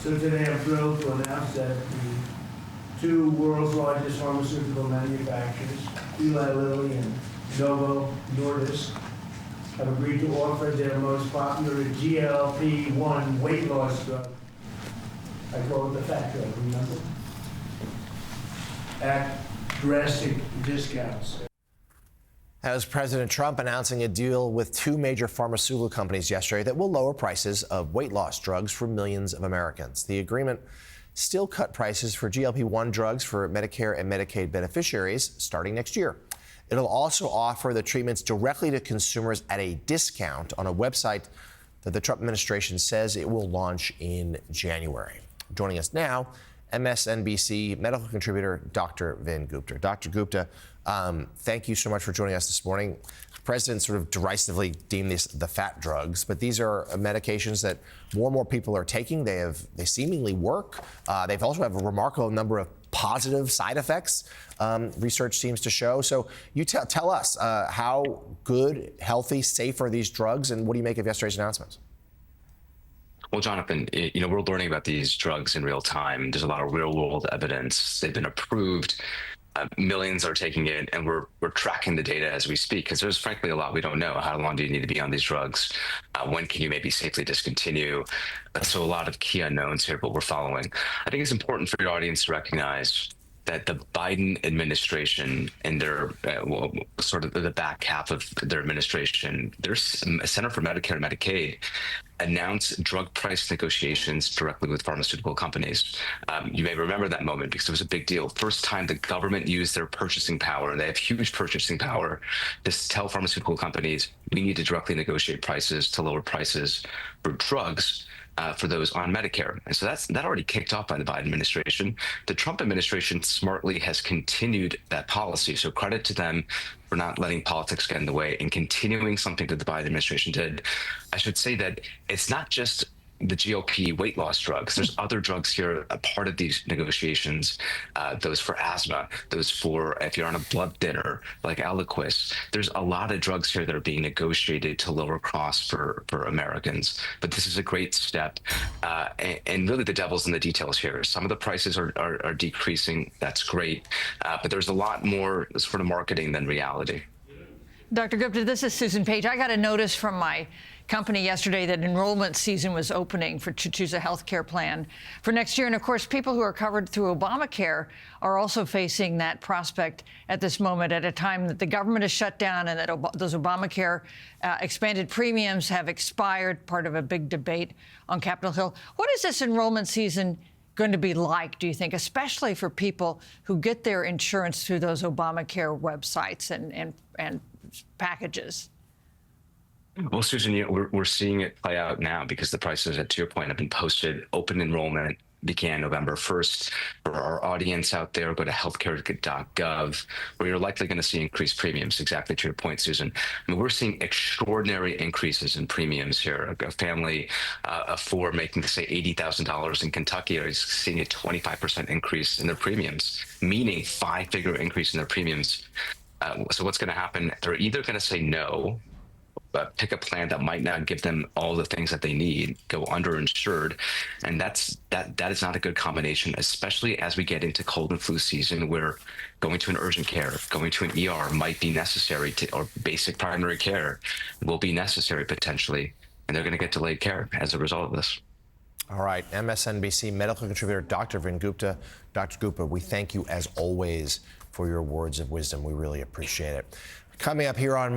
So today I'm thrilled to announce that the two world's largest pharmaceutical manufacturers, Eli Lilly and Novo Nordisk, have agreed to offer their most popular GLP-1 weight loss drug. I call it the fat drug, remember? At drastic discounts. That was President Trump announcing a deal with two major pharmaceutical companies yesterday that will lower prices of weight loss drugs for millions of Americans. The agreement still cut prices for GLP-1 drugs for Medicare and Medicaid beneficiaries starting next year. It'll also offer the treatments directly to consumers at a discount on a website that the Trump administration says it will launch in January. Joining us now, MSNBC medical contributor Dr. Vin Gupta. Dr. Gupta, thank you so much for joining us this morning. The president sort of derisively deemed these the fat drugs, but these are medications that more and more people are taking. They seemingly work. They've also have a remarkable number of positive side effects, research seems to show. So you tell us how good, healthy, safe are these drugs, and what do you make of yesterday's announcements? Well, Jonathan, we're learning about these drugs in real time. There's a lot of real-world evidence. They've been approved. Millions are taking it, and we're tracking the data as we speak, because there's frankly a lot we don't know. How long do you need to be on these drugs? When can you maybe safely discontinue? So a lot of key unknowns here, but we're following. I think it's important for your audience to recognize that the Biden administration and their sort of the back half of their administration, their Center for Medicare and Medicaid, announced drug price negotiations directly with pharmaceutical companies. You may remember that moment because it was a big deal. First time the government used their purchasing power, and they have huge purchasing power, to tell pharmaceutical companies, we need to directly negotiate prices to lower prices for drugs for those on Medicare. And so that already kicked off by the Biden administration. The Trump administration smartly has continued that policy. So credit to them for not letting politics get in the way and continuing something that the Biden administration did. I should say that it's not just the GLP weight loss drugs. There's other drugs here, a part of these negotiations, those for asthma, those for if you're on a blood thinner, like Eliquis. There's a lot of drugs here that are being negotiated to lower costs for Americans. But this is a great step. And really the devil's in the details here. Some of the prices are decreasing. That's great. But there's a lot more sort of marketing than reality. Dr. Gupta, this is Susan Page. I got a notice from my company yesterday that enrollment season was opening to choose a health care plan for next year. And of course, people who are covered through Obamacare are also facing that prospect at this moment, at a time that the government is shut down and that those Obamacare expanded premiums have expired, part of a big debate on Capitol Hill. What is this enrollment season going to be like, do you think, especially for people who get their insurance through those Obamacare websites and packages? Well, Susan, we're seeing it play out now because the prices, to your point, have been posted. Open enrollment began November 1st. For our audience out there, go to healthcare.gov, where you're likely going to see increased premiums. Exactly to your point, Susan. I mean, we're seeing extraordinary increases in premiums here. A family of four making, say, $80,000 in Kentucky is seeing a 25% increase in their premiums, meaning five-figure increase in their premiums. So what's going to happen? They're either going to say no, pick a plan that might not give them all the things that they need, go underinsured, and that is not a good combination, especially as we get into cold and flu season, where going to an urgent care, going to an ER might be necessary, or basic primary care will be necessary potentially, and they're going to get delayed care as a result of this. All right, MSNBC medical contributor Dr. Vin Gupta. Dr. Gupta, we thank you as always for your words of wisdom. We really appreciate it. Coming up here on